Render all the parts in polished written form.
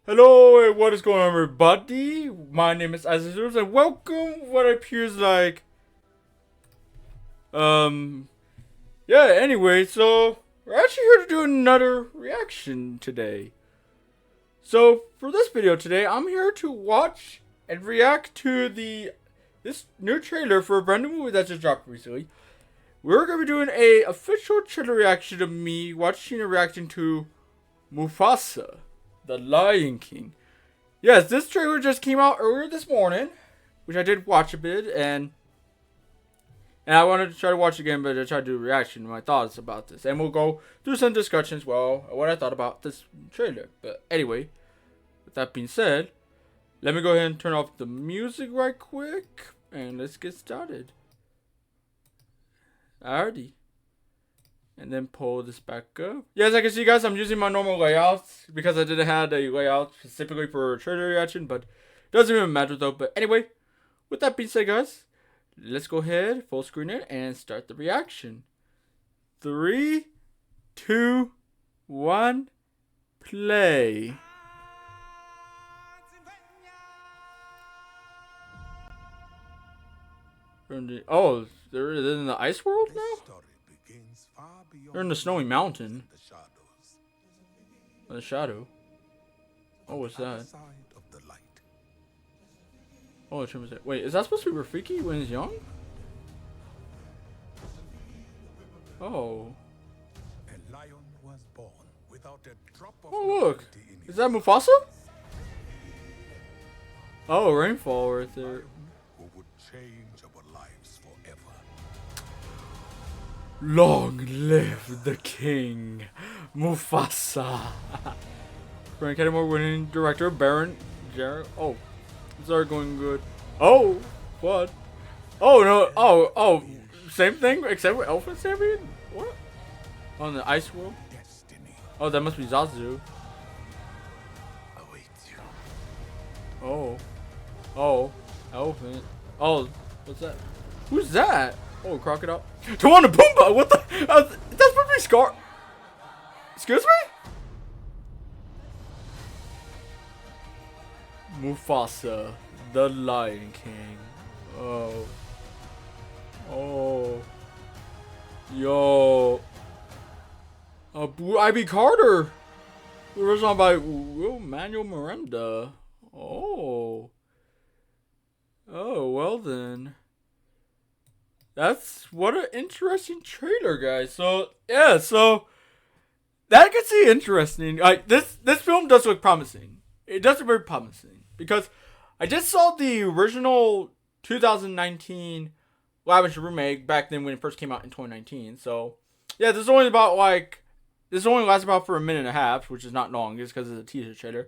Hello, and what is going on, everybody? My name is Isaac, and welcome what appears like, um, yeah, anyway, so, we're actually here to do another reaction today. So, for this video today, I'm here to watch and react to this new trailer for a brand new movie that just dropped recently. We're going to be doing a official trailer reaction of me watching and reacting to Mufasa, the Lion King. Yes, this trailer just came out earlier this morning, which I did watch a bit, and I wanted to try to watch again, but I tried to do a reaction, my thoughts about this, and we'll go through some discussions, well, what I thought about this trailer. But anyway, with that being said, let me go ahead and turn off the music right quick, and let's get started. Alrighty. And then pull this back up. Yeah, as I can see, guys, I'm using my normal layouts because I didn't have a layout specifically for a trailer reaction, but it doesn't even matter though. But anyway, with that being said, guys, let's go ahead, full screen it, and start the reaction. 3, 2, 1, play. Oh, they're in the ice world now? They're in the snowy mountain. The shadow. Oh, what's that? Oh, which one was that? Wait, is that supposed to be Rafiki when he's young? Oh. Oh, look. Is that Mufasa? Oh, rainfall right there. Long live the king, Mufasa. Frank Edmore winning director, Baron Jarrett. Oh, these are going good. Oh, what? Oh no. Oh, same thing except with Elephant Champion. What? On the ice world. Oh, that must be Zazu. Oh, elephant. Oh, what's that? Who's that? Oh, crocodile. Timon and Pumbaa. What the? That's supposed to be Scar. Excuse me? Mufasa, the Lion King. Oh. Yo. Blue Ivy Carter. Original by Will Manuel Miranda. Oh, well then. That's what an interesting trailer, guys. So yeah, so that gets interesting. Like this film does look promising. It does look very promising because I just saw the original 2019 live action remake back then when it first came out in 2019. So yeah, this only lasts about for a minute and a half, which is not long, just because it's a teaser trailer.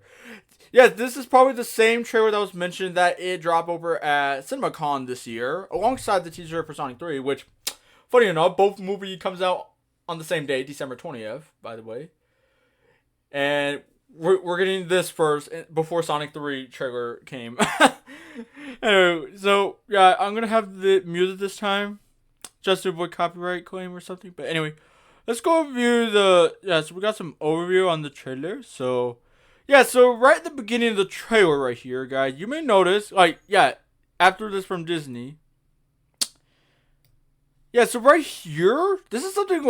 Yeah, this is probably the same trailer that was mentioned that it dropped over at CinemaCon this year, alongside the teaser for Sonic 3, which, funny enough, both movie comes out on the same day, December 20th, by the way. And we're getting this first, before Sonic 3 trailer came. Anyway, so, yeah, I'm going to have the music this time, just to avoid copyright claim or something. But anyway, let's go review so we got some overview on the trailer, so... Yeah, so right at the beginning of the trailer right here, guys, you may notice, after this from Disney. Yeah, so right here, this is something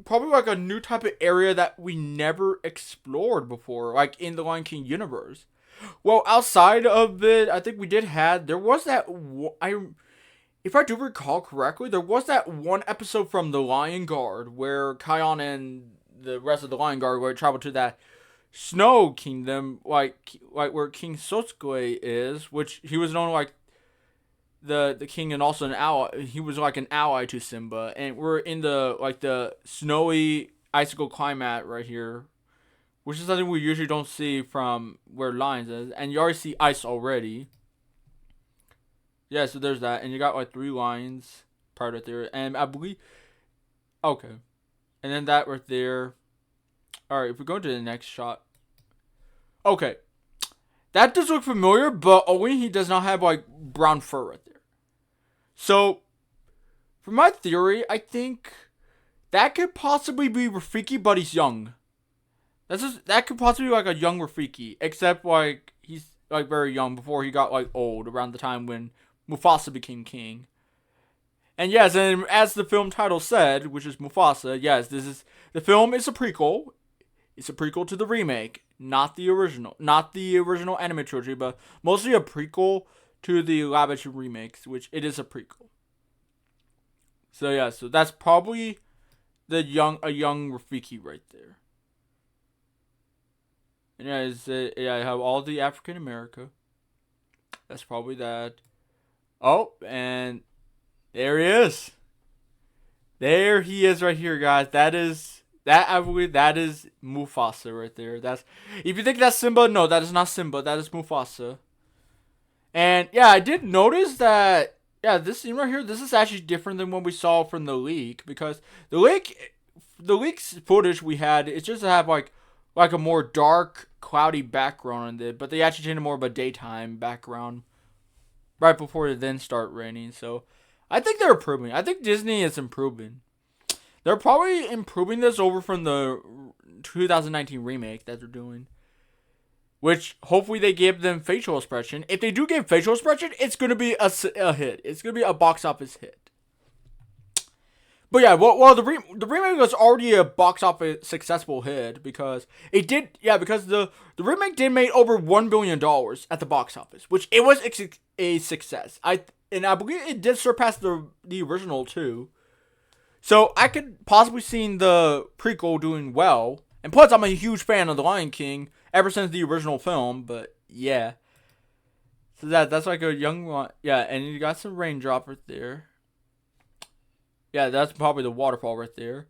probably like a new type of area that we never explored before, like in the Lion King universe. Well, outside of it, I think there was that, if I do recall correctly, there was that one episode from The Lion Guard where Kion and the rest of the Lion Guard were traveled to that Snow Kingdom, like where King Sotsuke is, which he was known like the king and also an ally. He was like an ally to Simba, and we're in the snowy icicle climate right here, which is something we usually don't see from where lions is, and you already see ice already. Yeah, so there's that, and you got like 3 lions part right there, and I believe okay, and then that right there. Alright, if we go to the next shot. Okay. That does look familiar, but only he does not have, brown fur right there. So, for my theory, I think that could possibly be Rafiki, but he's young. That could possibly be like a young Rafiki, except like he's like very young before he got like old around the time when Mufasa became king. And yes, and as the film title said, which is Mufasa, yes, the film is a prequel. It's a prequel to the remake, not the original anime trilogy, but mostly a prequel to the live action remakes, which it is a prequel. So yeah, so that's probably a young Rafiki right there. And yeah, I have all the African America. That's probably that. Oh, and there he is. There he is right here, guys. I believe that is Mufasa right there. That's if you think that's Simba, no, that is not Simba. That is Mufasa. And yeah, I did notice that. Yeah, this scene right here, this is actually different than what we saw from the leak because the leak's footage we had, it's just to have like a more dark, cloudy background on it, but they actually changed it more of a daytime background right before it then start raining. So I think they're improving. I think Disney is improving. They're probably improving this over from the 2019 remake that they're doing. Which, hopefully they give them facial expression. If they do give facial expression, it's going to be a hit. It's going to be a box office hit. But yeah, well the remake was already a box office successful hit because it did, because the remake did make over $1 billion at the box office, which it was a success. I believe it did surpass the original too. So I could possibly see the prequel doing well. And plus, I'm a huge fan of The Lion King ever since the original film. But yeah, so that's like a young one. Yeah, and you got some raindrop right there. Yeah, that's probably the waterfall right there.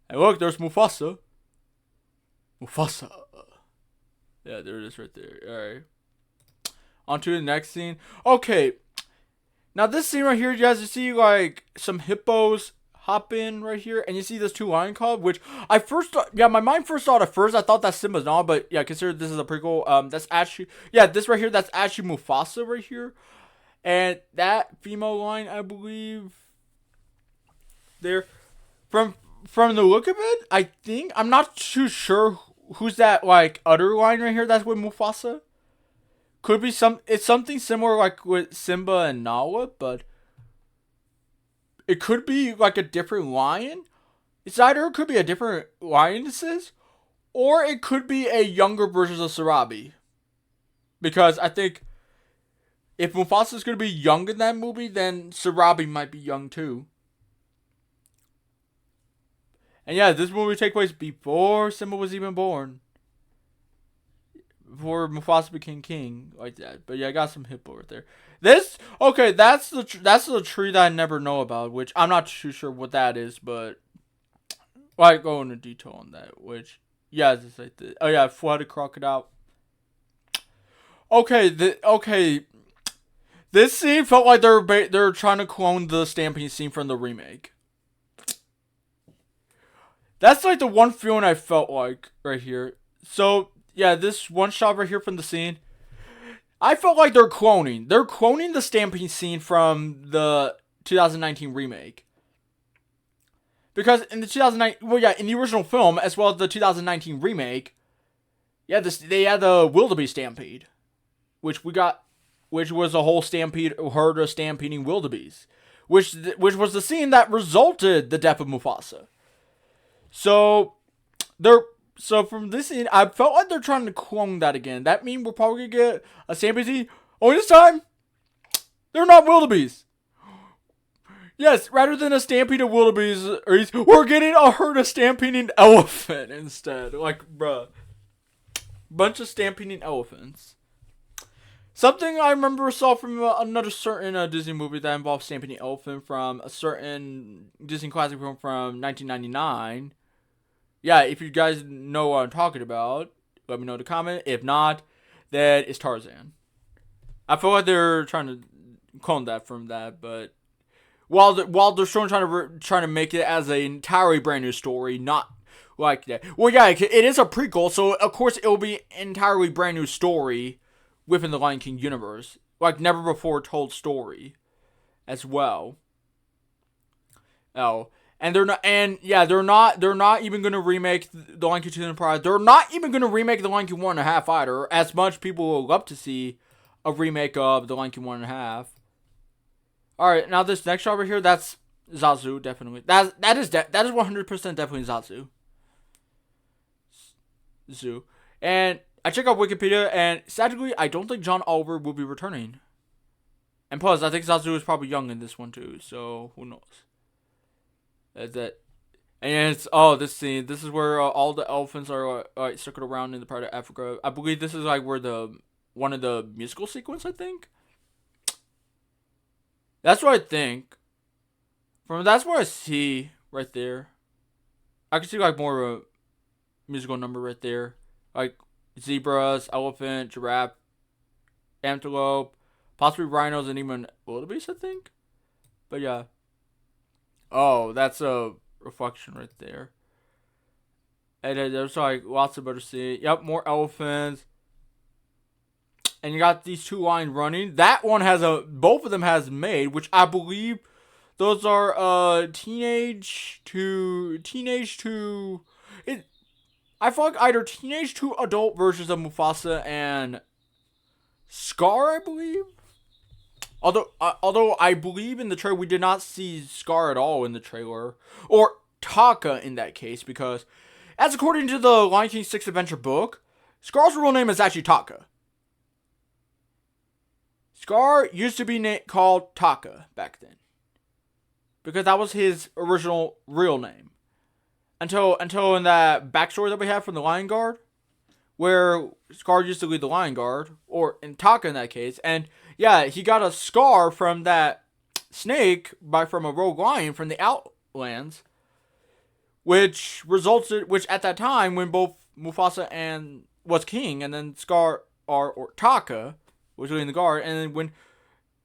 And look, there's Mufasa. Mufasa. Yeah, there it is right there. All right. On to the next scene. Okay. Now this scene right here, you guys, you see like some hippos hop in right here, and you see this two lion cub, which I first thought, my mind first thought at first, I thought that Simba's not, but yeah, consider this is a prequel. That's actually, this right here, that's actually Mufasa right here, and that female lion, I believe, there, from the look of it, I think, I'm not too sure who's that like other lion right here that's with Mufasa. Could be it's something similar like with Simba and Nala, but it could be like a different lion. It's either it could be a different lionesses, or it could be a younger version of Sarabi. Because I think if Mufasa is going to be young in that movie, then Sarabi might be young too. And yeah, this movie takes place before Simba was even born. Before Mufasa became king, like that. But yeah, I got some hippo right there. That's the tree that I never know about, which I'm not too sure what that is, but I go into detail on that. Which it's like flooded crocodile. Okay, this scene felt like they're trying to clone the stampede scene from the remake. That's like the one feeling I felt like right here. So yeah, this one shot right here from the scene, I felt like they're cloning. They're cloning the stampede scene from the 2019 remake. Because in the 2009, in the original film as well as the 2019 remake, they had the wildebeest stampede, which was a whole herd of stampeding wildebeest, which was the scene that resulted the death of Mufasa. So from this scene, I felt like they're trying to clone that again. That means we're probably gonna get a stampede scene. Only this time, they're not wildebeest. Yes, rather than a stampede of wildebeest, we're getting a herd of stampeding elephant instead. Like, bruh. Bunch of stampeding elephants. Something I remember saw from another certain Disney movie that involved stampeding elephant from a certain Disney classic film from 1999. Yeah, if you guys know what I'm talking about, let me know in the comment. If not, then it's Tarzan. I feel like they're trying to clone that from that, but while they're still trying to make it as an entirely brand new story, not like that. Well, yeah, it is a prequel, so of course it will be an entirely brand new story within the Lion King universe, like never before told story, as well. Oh. And they're not even gonna remake the Lion King 2 Enterprise. They're not even gonna remake the Lion King 1.5 either. As much people would love to see a remake of the Lion King 1.5. All right, now this next shot over here, that's Zazu, definitely. That is 100% definitely Zazu. Zoo. And I check out Wikipedia, and sadly, I don't think John Oliver will be returning. And plus, I think Zazu is probably young in this one too, so who knows? That's it. And it's this scene. This is where all the elephants are circled around in the part of Africa. I believe this is like where one of the musical sequence. I think that's what I think. That's what I see right there. I can see like more of a musical number right there, like zebras, elephant, giraffe, antelope, possibly rhinos, and even wildebeest. I think. But yeah. Oh, that's a reflection right there. And then there's like lots of other scenes. Yep, more elephants. And you got these two lions running. That one has both of them has made, which I believe those are teenage to I feel like either teenage to adult versions of Mufasa and Scar, I believe. Although I believe in the trailer we did not see Scar at all in the trailer, or Taka in that case, because as according to the Lion King 6 Adventure book, Scar's real name is actually Taka. Scar used to be called Taka back then, because that was his original real name. Until in that backstory that we have from the Lion Guard, where Scar used to lead the Lion Guard, or in Taka in that case, and yeah, he got a scar from that snake from a rogue lion from the Outlands, which at that time when both Mufasa and was king, and then Scar or Taka was leading the guard, and then when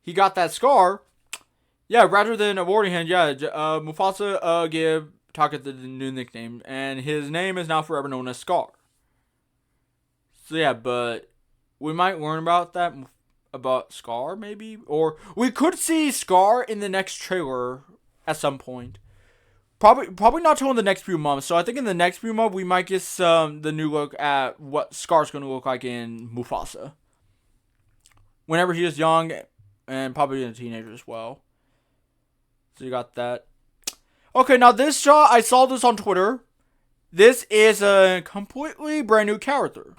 he got that scar, yeah, rather than awarding him, Mufasa gave Taka the new nickname, and his name is now forever known as Scar. So yeah, but we might learn about Scar maybe, or we could see Scar in the next trailer at some point. Probably not till in the next few months. So I think in the next few months we might get the new look at what Scar's going to look like in Mufasa, whenever he is young, and probably a teenager as well. So you got that. Okay, now this shot, I saw this on Twitter. This is a completely brand new character.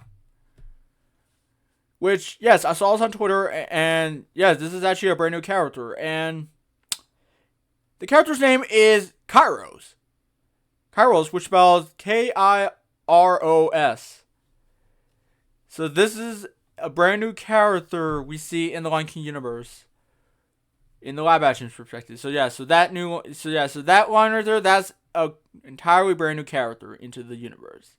Which, yes, I saw this on Twitter, and yes, this is actually a brand new character. And the character's name is Kairos. Kairos, which spells Kiros. So this is a brand new character we see in the Lion King universe, in the live action perspective. So that line right there, that's a entirely brand new character into the universe.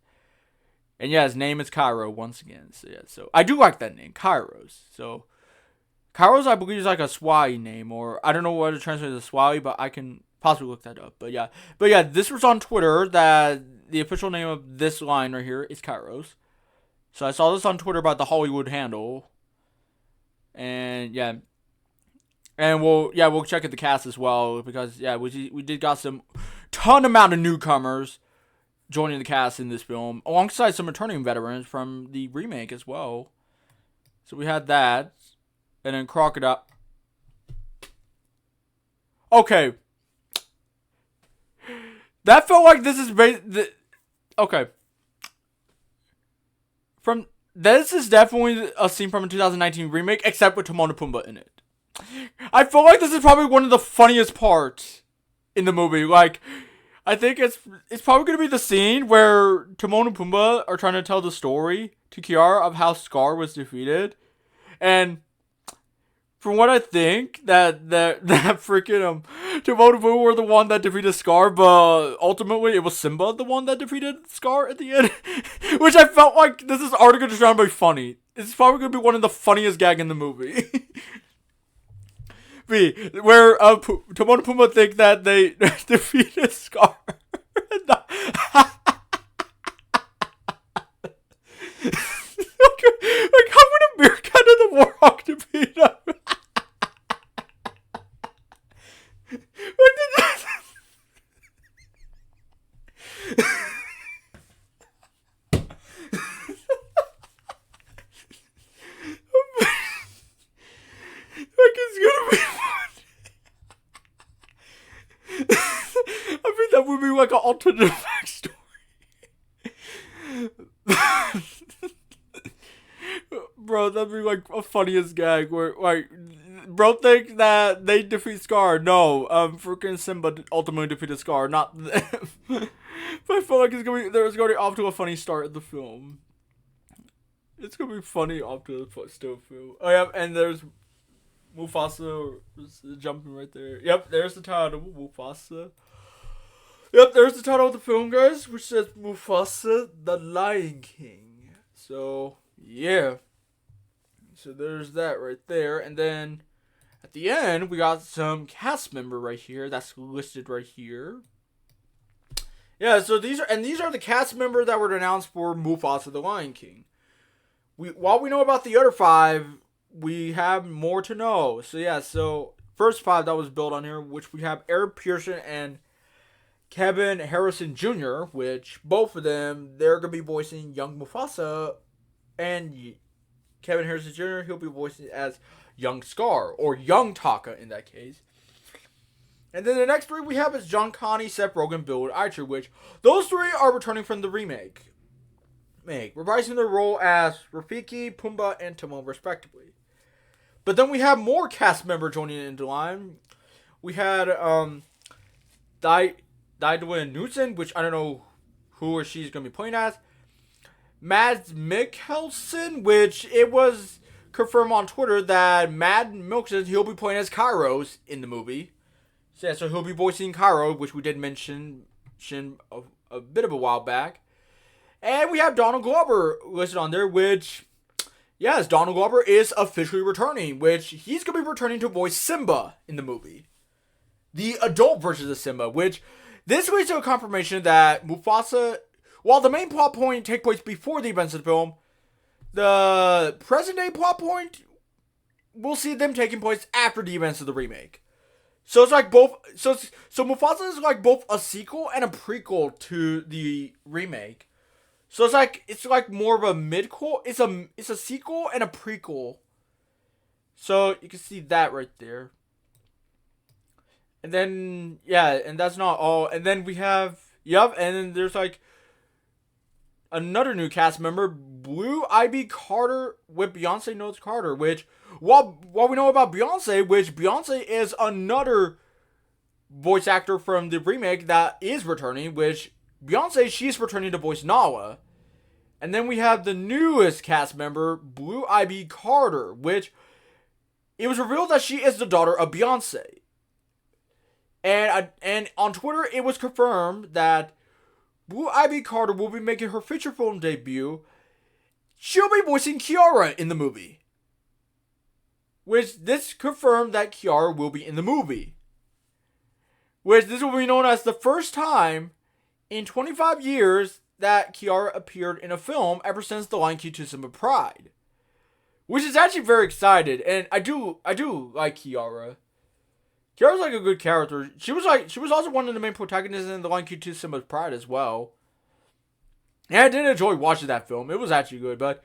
And yeah, his name is Cairo once again. So yeah, so I do like that name, Kairos. So Kairos, I believe, is like a Swahili name, or I don't know what it translates to Swahili, but I can possibly look that up. But yeah, this was on Twitter that the official name of this line right here is Kairos. So I saw this on Twitter about the Hollywood handle, and yeah, and we'll check at the cast as well, because yeah, we did got some ton amount of newcomers joining the cast in this film, alongside some returning veterans from the remake as well. So we had that, and then Crocodile. Okay, that felt like this is okay. This is definitely a scene from a 2019 remake, except with Timon and Pumbaa in it. I feel like this is probably one of the funniest parts in the movie. Like, I think it's probably going to be the scene where Timon and Pumbaa are trying to tell the story to Kiara of how Scar was defeated. And from what I think, that freaking Timon and Pumbaa were the one that defeated Scar, but ultimately it was Simba the one that defeated Scar at the end. Which I felt like this is already going to try to be funny. It's probably going to be one of the funniest gags in the movie. Where Timon and Pumbaa think that they defeated Scar. Like, how would a meerkat and the warhawk defeat him? an alternative backstory. Bro, that'd be like a funniest gag where like bro thinks that they defeat Scar. No, freaking Simba ultimately defeated Scar, not them. But I feel like there's gonna be off to a funny start in the film. It's gonna be funny off to the still film. Oh yeah, and there's Mufasa jumping right there. Yep, there's the title, Mufasa. Yep, there's the title of the film, guys, which says Mufasa, the Lion King. So, yeah. So there's that right there. And then at the end, we got some cast member right here. That's listed right here. Yeah, so these are the cast members that were announced for Mufasa, the Lion King. While we know about the other 5, we have more to know. So yeah, so first 5 that was built on here, which we have Eric Pearson and Kevin Harrison Jr., which both of them, they're going to be voicing young Mufasa, and Kevin Harrison Jr., he'll be voicing as young Scar, or young Taka in that case. And then the next 3 we have is John Connie, Seth Rogen, Bill Eicher, which those 3 are returning from the remake. Reprising their role as Rafiki, Pumbaa, and Timon, respectively. But then we have more cast members joining into line. We had Dwayne Newton, which I don't know who or she's going to be playing as. Mads Mikkelsen, which it was confirmed on Twitter that Mads Mikkelsen, he'll be playing as Kairos in the movie. So, yeah, so he'll be voicing Cairo, which we did mention a bit of a while back. And we have Donald Glover listed on there, which, yes, Donald Glover is officially returning, which he's going to be returning to voice Simba in the movie. The adult version of Simba, which this leads to a confirmation that Mufasa, while the main plot point takes place before the events of the film, the present day plot point, we'll see them taking place after the events of the remake. So it's like both, so Mufasa is like both a sequel and a prequel to the remake. So it's like more of a midquel. It's a sequel and a prequel. So you can see that right there. And then, yeah, and that's not all. And then we have, and then there's like another new cast member, Blue Ivy Carter with Beyonce Notes Carter, which, while we know about Beyonce, which Beyonce is another voice actor from the remake that is returning, which Beyonce, she's returning to voice Nala. And then we have the newest cast member, Blue Ivy Carter, which it was revealed that she is the daughter of Beyonce. And on Twitter, it was confirmed that Blue Ivy Carter will be making her feature film debut. She'll be voicing Kiara in the movie. Which this confirmed that Kiara will be in the movie. Which this will be known as the first time in 25 years that Kiara appeared in a film ever since The Lion King 2 Simba Pride. Which is actually very excited, and I do like Kiara. Kiara's like a good character. She was also one of the main protagonists in The Lion King 2 Simba Pride as well. And I did enjoy watching that film. It was actually good, but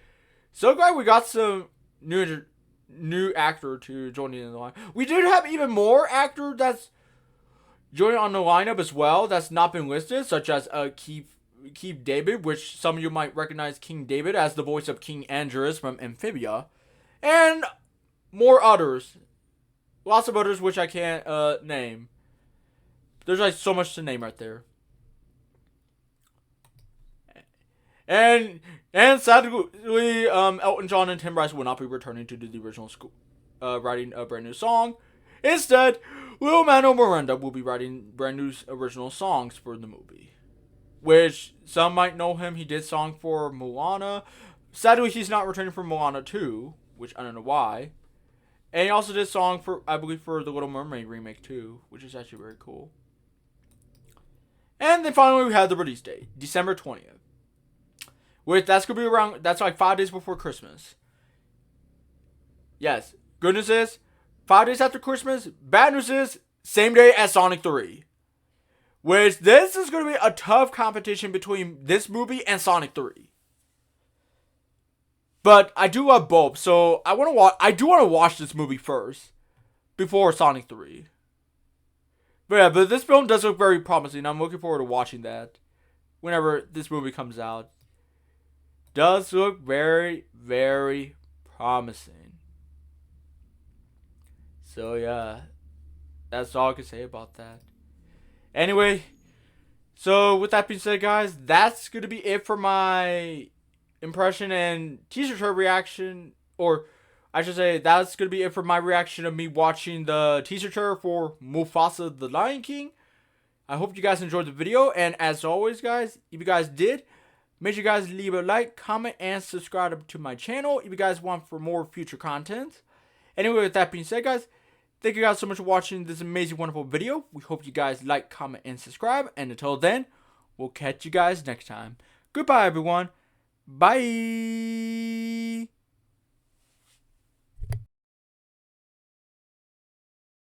so glad we got some new actor to join in the line. We did have even more actor that's joining on the lineup as well that's not been listed, such as Keith David, which some of you might recognize King David as the voice of King Andros from Amphibia, and more others. Lots of others which I can't name. There's like so much to name right there. And sadly, Elton John and Tim Rice will not be returning to do the original writing a brand new song. Instead, Lin-Manuel Miranda will be writing brand new original songs for the movie. Which some might know him. He did song for Moana. Sadly, he's not returning for Moana 2, which I don't know why. And he also did song for, I believe, for the Little Mermaid remake too, which is actually very cool. And then finally we had the release date, December 20th. Which that's gonna be around, that's like 5 days before Christmas. Yes, good news is 5 days after Christmas. Bad news is same day as Sonic 3. Which this is gonna be a tough competition between this movie and Sonic 3. But I do love both, so I do want to watch this movie first before Sonic 3. But yeah, but this film does look very promising. I'm looking forward to watching that whenever this movie comes out. Does look very, very promising. So yeah, that's all I can say about that. Anyway, so with that being said, guys, that's gonna be it for my impression and teaser trailer reaction, or I should say that's gonna be it for my reaction of me watching the teaser trailer for Mufasa the Lion King. I hope you guys enjoyed the video, and as always, guys, if you guys did, make sure you guys leave a like, comment, and subscribe to my channel if you guys want for more future content. Anyway, with that being said, guys, thank you guys so much for watching this amazing, wonderful video. We hope you guys like, comment, and subscribe. And until then, we'll catch you guys next time. Goodbye, everyone. Bye.